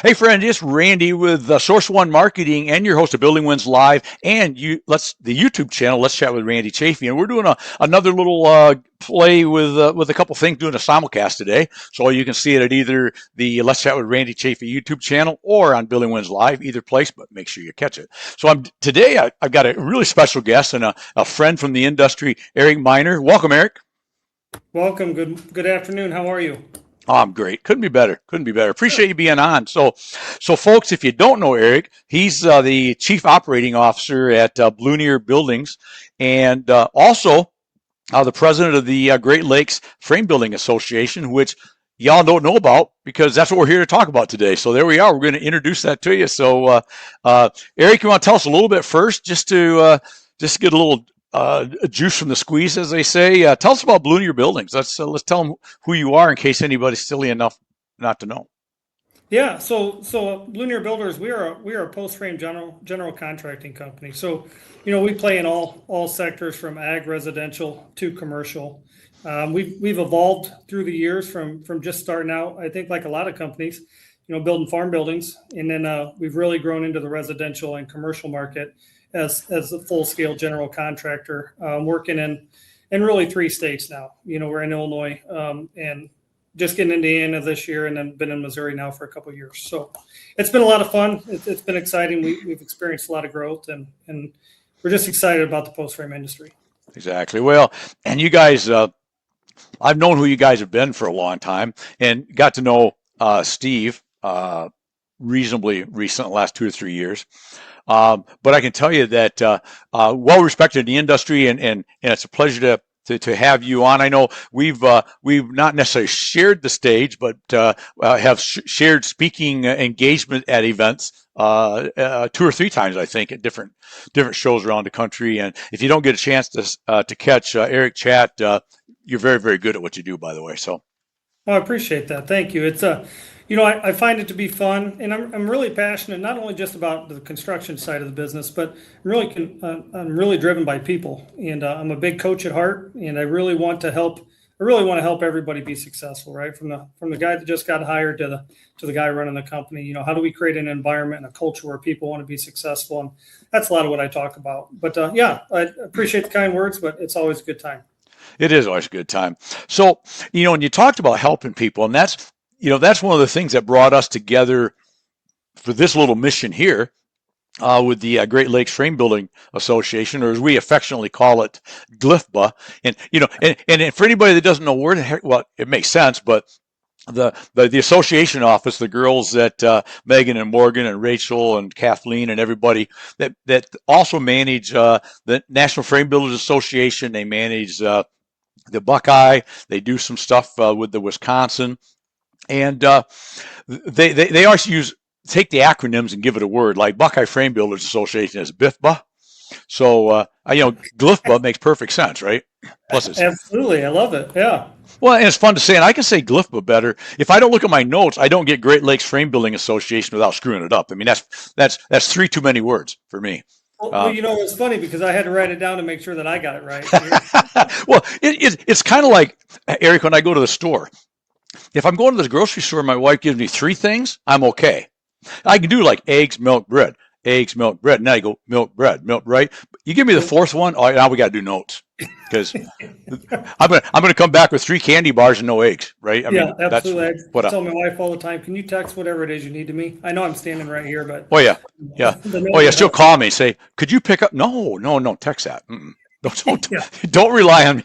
Hey friend, it's Randy with Source One Marketing and your host of Building Wins Live and the YouTube channel. Let's chat with Randy Chafee, and we're doing another little play with a couple things, doing a simulcast today. So you can see it at either the Let's Chat with Randy Chafee YouTube channel or on Building Wins Live, either place. But make sure you catch it. So I've got a really special guest and a friend from the industry, Eric Miner. Welcome, Eric. Welcome. Good afternoon. How are you? Oh, I'm great. Couldn't be better. Couldn't be better. Appreciate you being on. So folks, if you don't know Eric, he's the chief operating officer at Blue Buildings, and also the president of the Great Lakes Frame Building Association, which y'all don't know about because that's what we're here to talk about today. So there we are. We're going to introduce that to you. So, Eric, you want to tell us a little bit first, just get a little juice from the squeeze, as they say. Tell us about Blue Buildings. Let's tell them who you are in case anybody's silly enough not to know. Yeah. So Blue Builders, we are a post frame general contracting company. So, we play in all sectors from ag, residential to commercial. We've evolved through the years from just starting out. I think like a lot of companies, building farm buildings, and then we've really grown into the residential and commercial market as a full scale general contractor, working in really three states now. We're in Illinois, and just getting into Indiana this year, and then been in Missouri now for a couple of years. So it's been a lot of fun. It's been exciting. We've experienced a lot of growth, and we're just excited about the post frame industry. Exactly. Well, and you guys, I've known who you guys have been for a long time, and got to know Steve reasonably recent, the last 2 or 3 years. But I can tell you that well respected in the industry, and it's a pleasure to have you on. I know we've not necessarily shared the stage, but have shared speaking engagement at events 2 or 3 times, I think, at different shows around the country. And if you don't get a chance to catch Eric chat, you're very, very good at what you do, by the way. So. Oh, I appreciate that. Thank you. It's I find it to be fun, and I'm really passionate not only just about the construction side of the business, but I'm really driven by people, and I'm a big coach at heart, and I really want to help. I really want to help everybody be successful, right? From the guy that just got hired to the guy running the company. How do we create an environment and a culture where people want to be successful? And that's a lot of what I talk about. But yeah, I appreciate the kind words, but it's always a good time. It is always a good time. So, and you talked about helping people, and that's one of the things that brought us together for this little mission here with the Great Lakes Frame Building Association, or as we affectionately call it, GLFBA. And for anybody that doesn't know where the heck, well, it makes sense, but the association office, the girls that Megan and Morgan and Rachel and Kathleen and everybody that also manage the National Frame Builders Association, they manage the Buckeye. They do some stuff with the Wisconsin, and they always take the acronyms and give it a word. Like Buckeye Frame Builders Association is BIFBA. So GLFBA makes perfect sense, right? Plus, it's Absolutely, I love it. Yeah. well, and it's fun to say, and I can say GLFBA better. If I don't look at my notes, I don't get Great Lakes Frame Building Association without screwing it up. I mean, that's three too many words for me. Well, it's funny because I had to write it down to make sure that I got it right. Well, it's kind of like, Eric, when I go to the store. If I'm going to the grocery store and my wife gives me 3 things, I'm okay. I can do like eggs, milk, bread, eggs, milk, bread. Now you go milk, bread, milk, right? You give me the fourth one, oh, now we got to do notes because I'm gonna come back with 3 candy bars and no eggs, right? I Yeah, mean, absolutely. I what tell my wife all the time, can you text whatever it is you need to me? I know I'm standing right here, but oh yeah, yeah, the oh note yeah. will She'll help. call me and say, "Could you pick up?" No, text that. Mm-mm. Don't, Yeah, don't rely on me.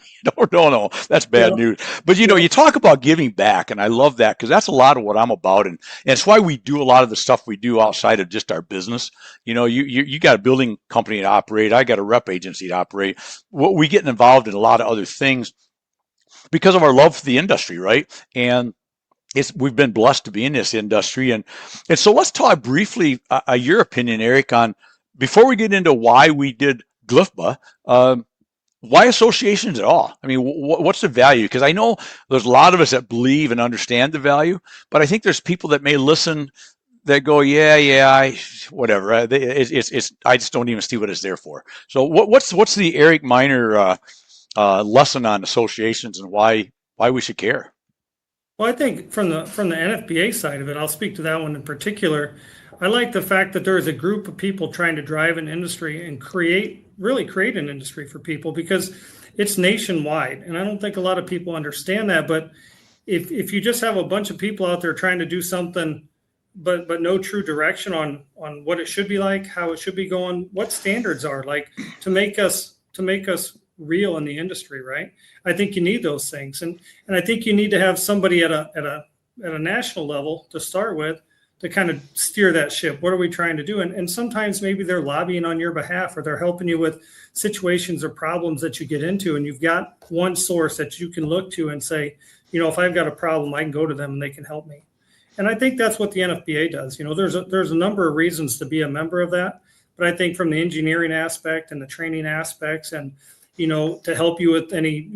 No. That's bad yeah, news. But yeah. you talk about giving back, and I love that because that's a lot of what I'm about, and it's why we do a lot of the stuff we do outside of just our business. You got a building company to operate. I got a rep agency to operate. What we get involved in a lot of other things because of our love for the industry, right? And we've been blessed to be in this industry, and so let's talk briefly, your opinion, Eric, on before we get into why we did GLFBA. Why associations at all? I mean, what's the value? Because I know there's a lot of us that believe and understand the value, but I think there's people that may listen that go, yeah, whatever. It's I just don't even see what it's there for. So what's the Eric Miner lesson on associations and why we should care? Well, I think from the NFBA side of it, I'll speak to that one in particular. I like the fact that there is a group of people trying to drive an industry and really create an industry for people because it's nationwide. And I don't think a lot of people understand that. But if you just have a bunch of people out there trying to do something, but no true direction on what it should be like, how it should be going, what standards are like to make us real in the industry, right? I think you need those things, and I think you need to have somebody at a national level to start with to kind of steer that ship. What are we trying to do? And sometimes maybe they're lobbying on your behalf or they're helping you with situations or problems that you get into, and you've got one source that you can look to and say, if I've got a problem, I can go to them and they can help me. And I think that's what the NFBA does. There's a number of reasons to be a member of that, but I think from the engineering aspect and the training aspects, and to help you with any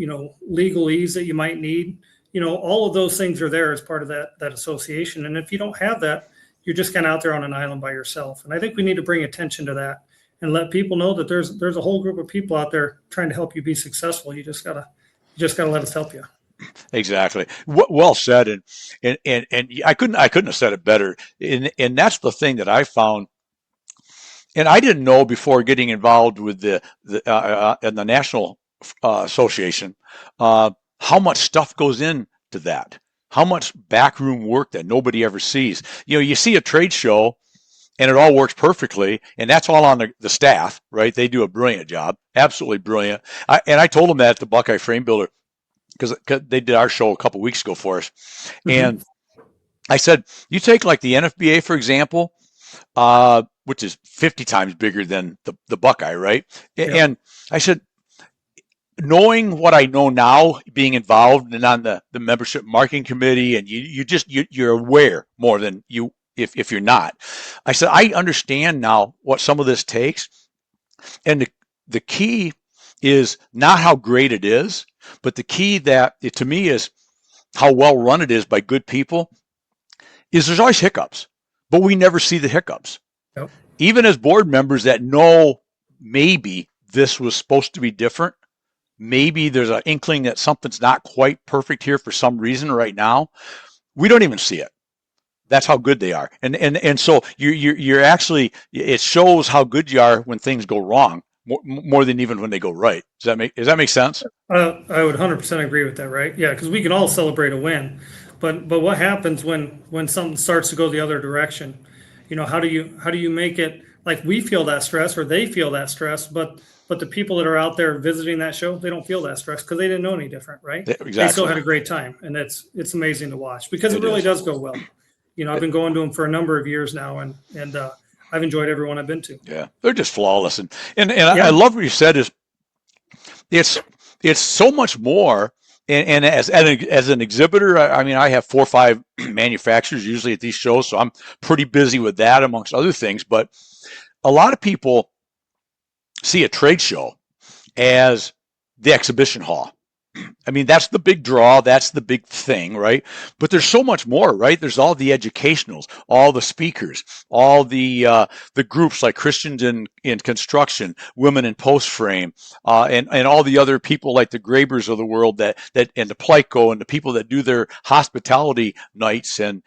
legalese that you might need, all of those things are there as part of that association. And if you don't have that, you're just kind of out there on an island by yourself. And I think we need to bring attention to that and let people know that there's a whole group of people out there trying to help you be successful. You just gotta let us help you. Exactly. Well said. And I couldn't have said it better. And that's the thing that I found. And I didn't know before getting involved with in the national association, how much stuff goes into that, how much backroom work that nobody ever sees. You see a trade show and it all works perfectly, and that's all on the staff, right? They do a brilliant job, absolutely brilliant. And I told them that at the Buckeye Frame Builder because they did our show a couple weeks ago for us, Mm-hmm. and I said, you take like the NFBA for example, which is 50 times bigger than the Buckeye, right? Yep. And I said, knowing what I know now, being involved and on the membership marketing committee, and you're aware more than you if you're not. I said, I understand now what some of this takes, and the key is not how great it is, but the key that to me is how well run it is by good people. Is there's always hiccups, but we never see the hiccups. Yep. Even as board members that know maybe this was supposed to be different, maybe there's an inkling that something's not quite perfect here for some reason right now, we don't even see it. That's how good they are. And so you're actually, it shows how good you are when things go wrong more than even when they go right. Does that make sense? I would 100% agree with that, right? Yeah, because we can all celebrate a win, but what happens when something starts to go the other direction? How do you make it like we feel that stress or they feel that stress, but the people that are out there visiting that show, they don't feel that stress because they didn't know any different, right? They still Exactly. had a great time, and it's amazing to watch because it It really is. does go well. I've been going to them for a number of years now, and I've enjoyed every one I've been to. Yeah, they're just flawless, and I Yeah, love what you said. Is it's it's so much more. And as an exhibitor, I mean, I have 4 or 5 manufacturers usually at these shows, so I'm pretty busy with that amongst other things. But a lot of people see a trade show as the exhibition hall. I mean, that's the big draw. That's the big thing, right? But there's so much more, right? There's all the educationals, all the speakers, all the groups like Christians in construction, women in post frame, and all the other people like the Grabers of the world that and the Plico and the people that do their hospitality nights and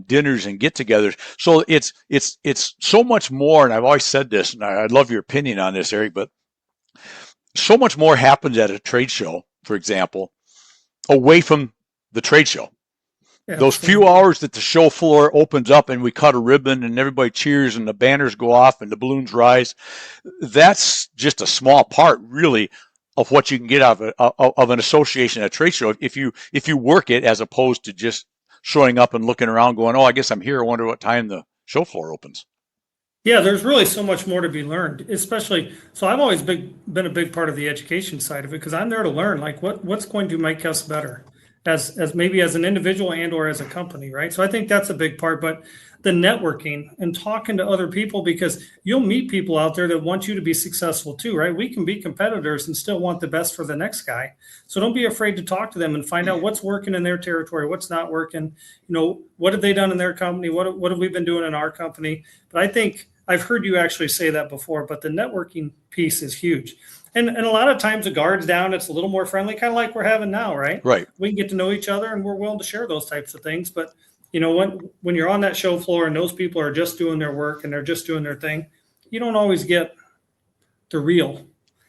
dinners and get-togethers. So it's so much more. And I've always said this, and I'd love your opinion on this, Eric. But so much more happens at a trade show, for example, away from the trade show. Those few absolutely. hours that the show floor opens up and we cut a ribbon and everybody cheers and the banners go off and the balloons rise, that's just a small part, really, of what you can get out of an association at a trade show if you work it as opposed to just showing up and looking around going, oh, I guess I'm here. I wonder what time the show floor opens. Yeah, there's really so much more to be learned, especially. So I've always been a big part of the education side of it because I'm there to learn, like what's going to make us better as maybe as an individual and or as a company, right? So I think that's a big part. But the networking and talking to other people because you'll meet people out there that want you to be successful too, right? We can be competitors and still want the best for the next guy. So don't be afraid to talk to them and find out what's working in their territory, what's not working. What have they done in their company? What have we been doing in our company? But I've heard you actually say that before, but the networking piece is huge. And a lot of times the guard's down, it's a little more friendly, kind of like we're having now, right? Right. We can get to know each other and we're willing to share those types of things. But when you're on that show floor and those people are just doing their work and they're just doing their thing, you don't always get the real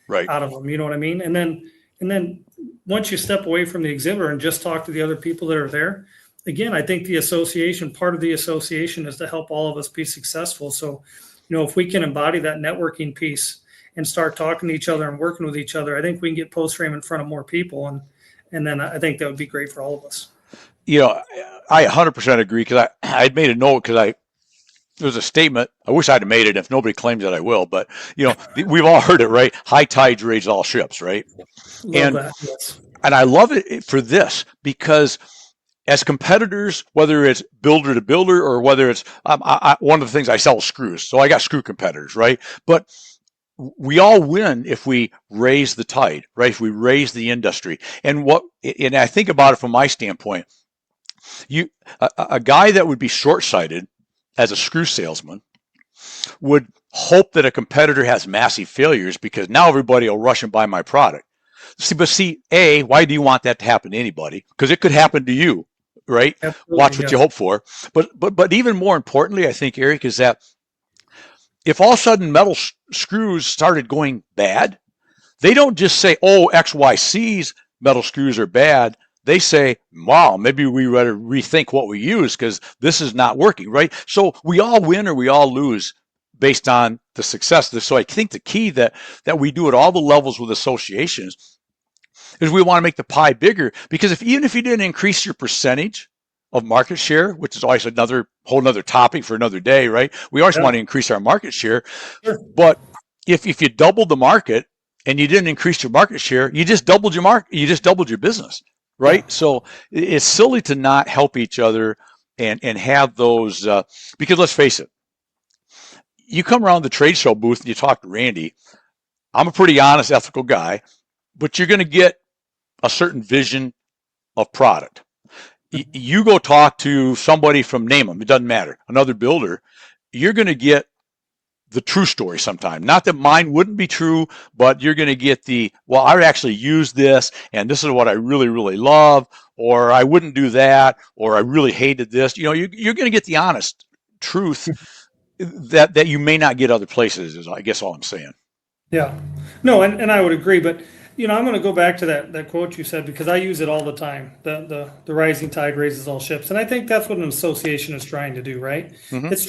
Right. out of them. You know what I mean? And then once you step away from the exhibitor and just talk to the other people that are there, again, I think part of the association is to help all of us be successful. So, if we can embody that networking piece and start talking to each other and working with each other, I think we can get Post Frame in front of more people. And then I think that would be great for all of us. I 100% agree, because I'd made a note, because there was a statement. I wish I'd have made it. If nobody claims it, I will. But, we've all heard it, right? High tides raise all ships, right? Love that. Yes. And I love it for this, because as competitors, whether it's builder to builder or whether it's one of the things I sell is screws. So I got screw competitors, right? But we all win if we raise the tide, right? If we raise the industry. And I think about it from my standpoint, a guy that would be short-sighted as a screw salesman would hope that a competitor has massive failures, because now everybody will rush and buy my product. See, why do you want that to happen to anybody? Because it could happen to you, right? Absolutely, Watch what you hope for. But even more importantly, I think, Eric, is that if all of a sudden metal screws started going bad, they don't just say, oh, XYC's metal screws are bad. They say, wow, maybe we better rethink what we use, because this is not working, right? So we all win or we all lose based on the success of this. So I think the key that we do at all the levels with associations is we want to make the pie bigger, because even if you didn't increase your percentage of market share, which is always another whole nother topic for another day, right? We always want to increase our market share. Sure. But if you doubled the market and you didn't increase your market share, you just doubled your market, you just doubled your business, right? Yeah. So it's silly to not help each other and have those, because let's face it, you come around the trade show booth and you talk to Randy. I'm a pretty honest, ethical guy, but you're going to get a certain vision of product. You go talk to somebody from, name them, it doesn't matter, another builder, you're going to get the true story sometime. Not that mine wouldn't be true, but you're going to get well, I actually use this, and this is what I really, really love, or I wouldn't do that, or I really hated this. You're going to get the honest truth that you may not get other places, is I guess all I'm saying. Yeah. No, and I would agree, but I'm going to go back to that quote you said, because I use it all the time. The rising tide raises all ships, and I think that's what an association is trying to do, right? Mm-hmm. It's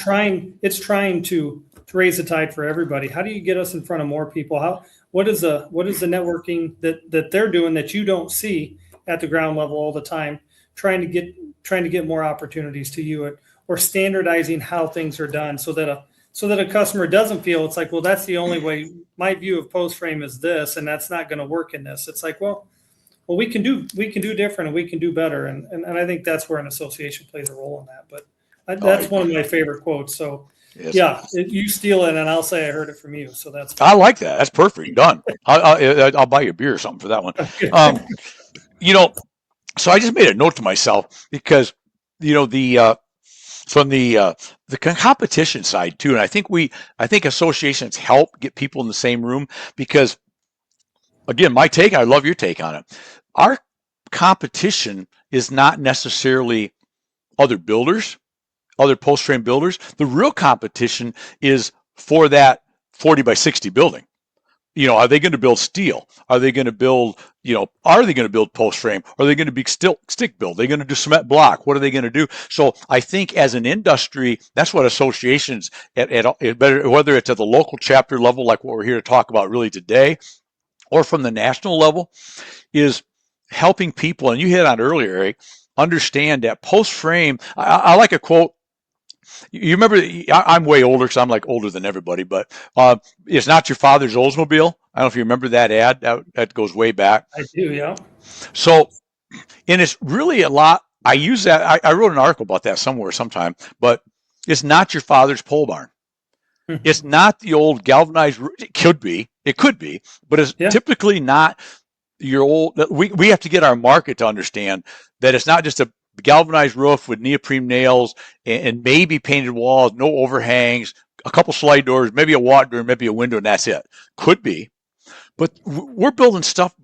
trying to raise the tide for everybody. How do you get us in front of more people? What is the networking that they're doing that you don't see at the ground level all the time? Trying to get more opportunities to you, or standardizing how things are done, so that a customer doesn't feel it's like, well, that's the only way. My view of post frame is this, and that's not going to work in this. It's like, well, we can do different, and we can do better, and I think that's where an association plays a role in that. But that's one of my favorite quotes. So yes. Yeah, you steal it, and I'll say I heard it from you. So that's fine. I like that. That's perfect. Done. I'll buy you a beer or something for that one. So I just made a note to myself, because from the competition side too, and I think associations help get people in the same room, because again, my take, I love your take on it. Our competition is not necessarily other builders, other post frame builders. The real competition is for that 40 by 60 building. Are they going to build steel? Are they going to build, are they going to build post frame? Are they going to be stick build? Are they going to do cement block? What are they going to do? So I think as an industry, that's what associations, whether it's at the local chapter level, like what we're here to talk about really today, or from the national level, is helping people. And you hit on earlier, Eric, understand that post frame. I like a quote. You remember, I'm way older, because I'm like older than everybody, but it's not your father's Oldsmobile. I don't know if you remember that ad. That goes way back. I do, yeah. So, and it's really a lot. I use that. I wrote an article about that somewhere sometime, but it's not your father's pole barn. It's not the old galvanized. It could be, but it's typically not your old. We have to get our market to understand that it's not just a galvanized roof with neoprene nails and maybe painted walls, no overhangs, a couple slide doors, maybe a walk door, maybe a window, and that's it. Could be, but we're building stuff,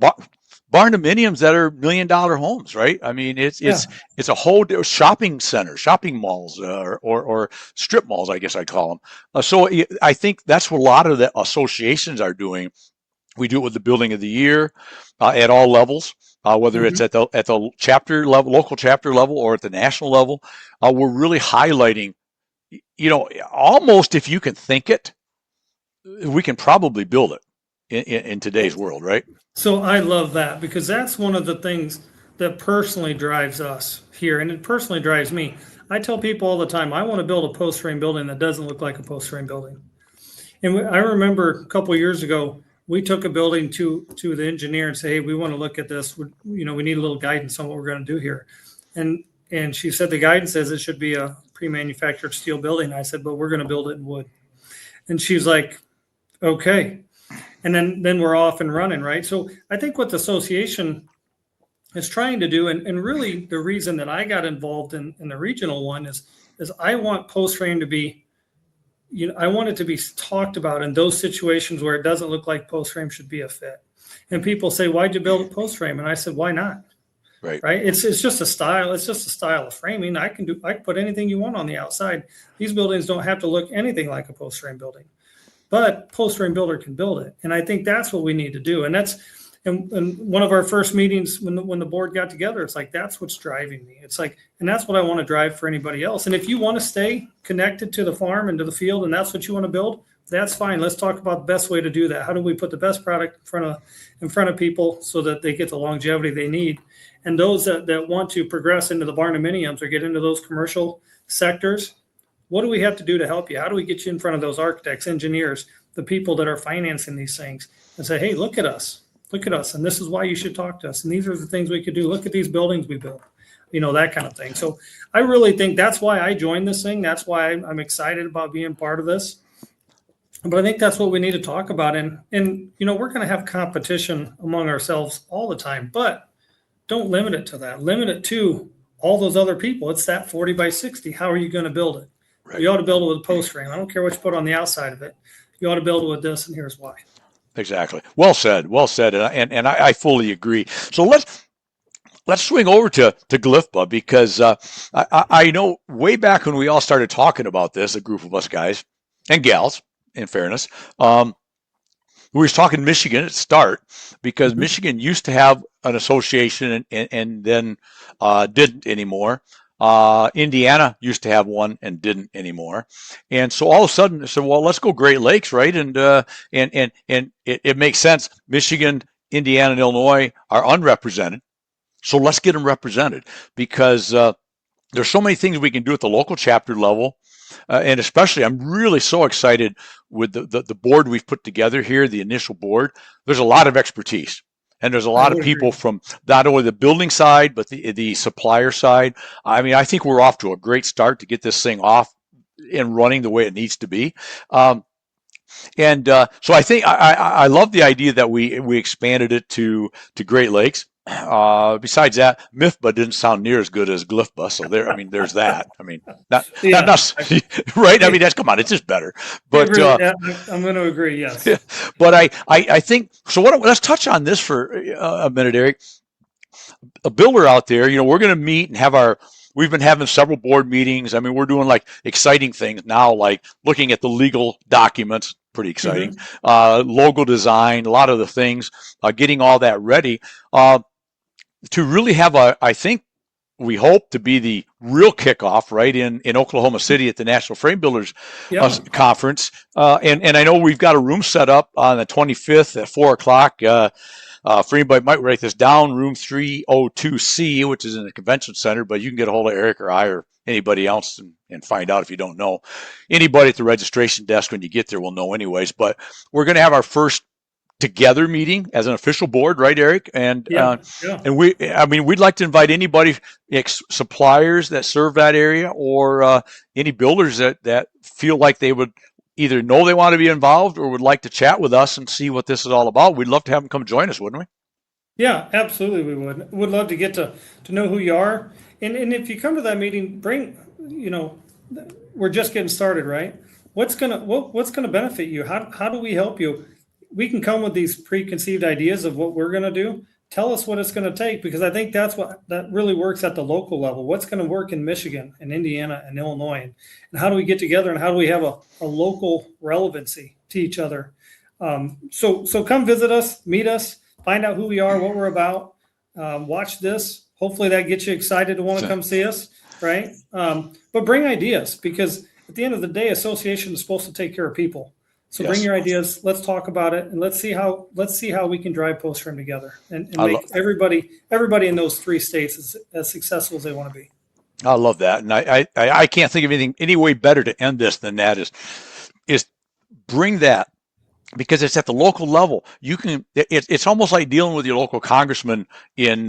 barndominiums that are $1 million homes, right? I mean, Yeah. it's a whole shopping center, shopping malls, or strip malls, I guess I'd call them. So I think that's what a lot of the associations are doing. We do it with the building of the year at all levels, whether it's Hmm. at the chapter level, local chapter level, or at the national level. We're really highlighting, almost if you can think it, we can probably build it in today's world, right? So I love that because that's one of the things that personally drives us here, and it personally drives me. I tell people all the time, I want to build a post frame building that doesn't look like a post frame building. And I remember a couple of years ago, we took a building to the engineer and say, "Hey, we want to look at this. We need a little guidance on what we're going to do here." And and she said the guidance says it should be a pre-manufactured steel building. I said, "But we're going to build it in wood." And she's like, "Okay." And then we're off and running, right? So I think what the association is trying to do, and really the reason that I got involved in the regional one is I want post frame to be, I want it to be talked about in those situations where it doesn't look like post frame should be a fit. And people say, "Why'd you build a post frame?" And I said, "Why not?" Right. Right? It's just a style. It's just a style of framing. I can put anything you want on the outside. These buildings don't have to look anything like a post frame building, but post frame builder can build it. And I think that's what we need to do. And one of our first meetings when the board got together, it's like, that's what's driving me. It's like, and that's what I want to drive for anybody else. And if you want to stay connected to the farm and to the field, and that's what you want to build, that's fine. Let's talk about the best way to do that. How do we put the best product in front of people so that they get the longevity they need? And those that want to progress into the barndominiums or get into those commercial sectors, what do we have to do to help you? How do we get you in front of those architects, engineers, the people that are financing these things and say, "Hey, look at us. Look at us. And this is why you should talk to us. And these are the things we could do. Look at these buildings we built," that kind of thing. So I really think that's why I joined this thing. That's why I'm excited about being part of this. But I think that's what we need to talk about. And we're going to have competition among ourselves all the time, but don't limit it to that. Limit it to all those other people. It's that 40 by 60. How are you going to build it? Right. You ought to build it with a post frame. I don't care what you put on the outside of it. You ought to build it with this, and here's why. Exactly. Well said. Well said. And I fully agree. So let's swing over to Glyphba, because I know way back when we all started talking about this, a group of us guys and gals, in fairness, we were talking Michigan at start, because Mhm. Michigan used to have an association, and then didn't anymore. Indiana used to have one and didn't anymore. And so all of a sudden, so well, let's go Great Lakes, right? And it makes sense. Michigan, Indiana, and Illinois are unrepresented, so let's get them represented, because there's so many things we can do at the local chapter level. And especially, I'm really so excited with the board we've put together here, the initial board. There's a lot of expertise. And there's a I lot of would people agree. from not only the building side, but the supplier side. I mean, I think we're off to a great start to get this thing off and running the way it needs to be. And so I think I love the idea that we expanded it to Great Lakes. Besides that, Mifba didn't sound near as good as Glyphba, so there. I mean, there's that. I mean, Yeah, not right. I mean, that's come on, it's just better. it But really. I'm going to agree. Yes. but I think so. Let's touch on this for a minute, Eric. A builder out there, we're going to meet and have our. We've been having several board meetings. I mean, we're doing like exciting things now, like looking at the legal documents. Pretty exciting. Hmm. Logo design, a lot of the things, getting all that ready to really have I think we hope to be the real kickoff right in Oklahoma City at the National Frame Builders Yeah. Conference. And I know we've got a room set up on the 25th at 4 o'clock. For anybody might write this down, room 302C, which is in the convention center, but you can get a hold of Eric or I or anybody else and find out if you don't know. Anybody at the registration desk when you get there will know anyways, but we're going to have our first together meeting as an official board, right, Eric? Yeah. Yeah. And I mean, we'd like to invite anybody, suppliers that serve that area, or any builders that feel like they would either know they want to be involved or would like to chat with us and see what this is all about. We'd love to have them come join us, wouldn't we? Yeah, absolutely. We would love to get to know who you are. And if you come to that meeting, bring, we're just getting started, right? what's gonna benefit you? How do we help you? We can come with these preconceived ideas of what we're gonna do. Tell us what it's gonna take, because I think that really works at the local level. What's gonna work in Michigan and Indiana and Illinois, and how do we get together, and how do we have a local relevancy to each other? So come visit us, meet us, find out who we are, what we're about. Watch this. Hopefully that gets you excited to want to come see us, right? But bring ideas, because at the end of the day, association is supposed to take care of people. So bring your ideas. Let's talk about it, and let's see how we can drive Post Frame together and make everybody in those 3 states as successful as they want to be. I love that, and I can't think of any way better to end this than that is bring that, because it's at the local level. It's almost like dealing with your local congressman in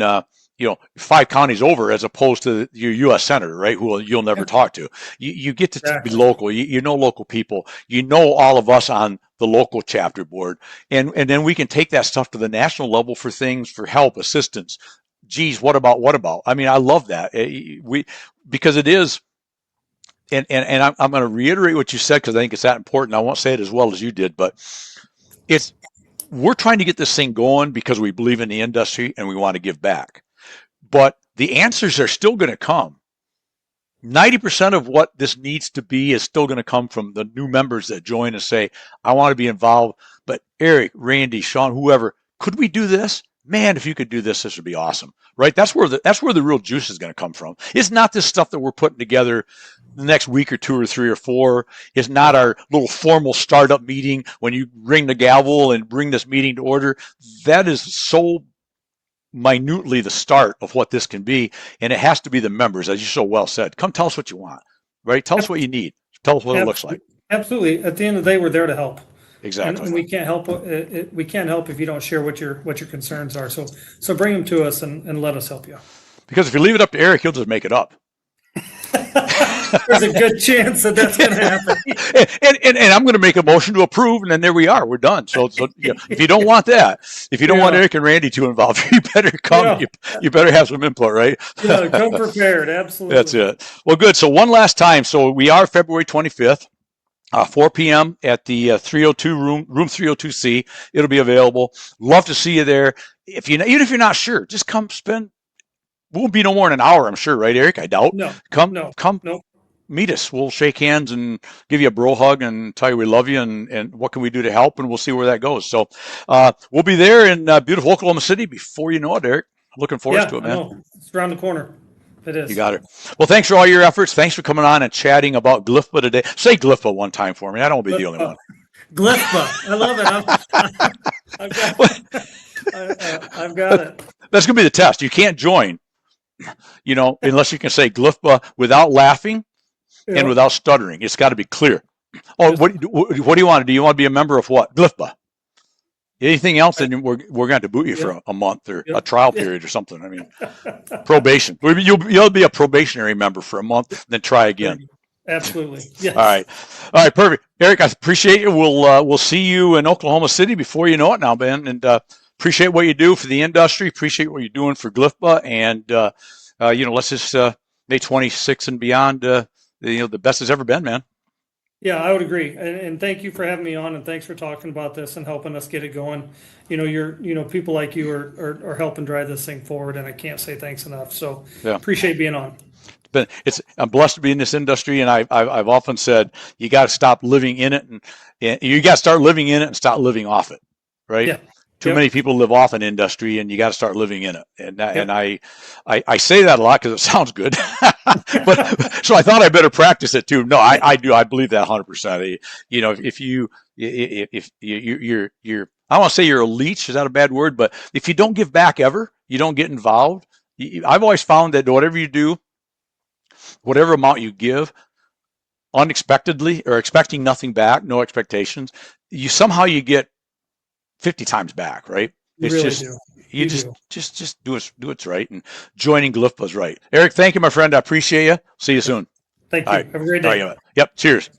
5 counties over, as opposed to your U.S. senator, right? Who you'll never talk to. You get to be local. You know local people. You know all of us on the local chapter board, and then we can take that stuff to the national level for things, for help, assistance. Geez, what about? I mean, I love that. Because it is. And I'm going to reiterate what you said, because I think it's that important. I won't say it as well as you did, but we're trying to get this thing going because we believe in the industry and we want to give back. But the answers are still going to come. 90% of what this needs to be is still going to come from the new members that join and say, I want to be involved. But Eric, Randy, Sean, whoever, could we do this? Man, if you could do this, this would be awesome, right? That's where the real juice is going to come from. It's not this stuff that we're putting together the next week or 2 or 3 or 4. It's not our little formal startup meeting when you ring the gavel and bring this meeting to order. That is so minutely the start of what this can be, and it has to be the members, as you so well said. Come tell us what you want, right? Tell us what you need. Tell us what it looks like. Absolutely. At the end of the day, we're there to help. Exactly. And we can't help. We can't help if you don't share what your concerns are. So bring them to us and let us help you. Because if you leave it up to Eric, he'll just make it up. There's a good chance that that's going to happen. and I'm going to make a motion to approve, and then there we are. We're done. So if you don't want that, if you don't want Eric and Randy to involve, you better come. You better have some input, right? Yeah, come prepared. Absolutely. That's it. Well, good. So one last time. So we are February 25th. 4 p.m. at the 302 room 302C. It'll be available. Love to see you there. Even if you're not sure, just come spend. Won't be no more than an hour, I'm sure, right, Eric? I doubt. No. Come. No. Meet us. We'll shake hands and give you a bro hug and tell you we love you and what can we do to help, and we'll see where that goes. So we'll be there in beautiful Oklahoma City before you know it, Eric. Looking forward to it, man. I know. It's around the corner. It is. You got it. Well, thanks for all your efforts. Thanks for coming on and chatting about GLFBA today. Say GLFBA one time for me. I don't want to be the only one. GLFBA. I love it. I've got it. That's going to be the test. You can't join, unless you can say GLFBA without laughing and without stuttering. It's got to be clear. Oh, what do you want to do? You want to be a member of what? GLFBA. Anything else, then we're going to have to boot you for a month or a trial period or something. I mean, probation. You'll be a probationary member for a month, then try again. Absolutely. Yes. All right, perfect. Eric, I appreciate you. We'll see you in Oklahoma City before you know it now, Ben. And appreciate what you do for the industry. Appreciate what you're doing for GLFBA. And let's just May 26th and beyond. The best has ever been, man. Yeah, I would agree. And thank you for having me on, and thanks for talking about this and helping us get it going. People like you are helping drive this thing forward, and I can't say thanks enough. So appreciate being on. But I'm blessed to be in this industry, and I've often said you got to stop living in it, and you got to start living in it and stop living off it, right? Yeah. Too many people live off an industry, and you got to start living in it. And I say that a lot because it sounds good, but so I thought I better practice it too. No, I do. I believe that 100%. If you're I don't want to say you're a leech. Is that a bad word? But if you don't give back ever, you don't get involved. I've always found that whatever you do, whatever amount you give, unexpectedly or expecting nothing back, no expectations, you get 50 times back, right? It's really just do. Just do what's right, and joining GLFBA is right. Eric, thank you, my friend. I appreciate you. See you soon. Thank you. Have a great day. Yep. Cheers.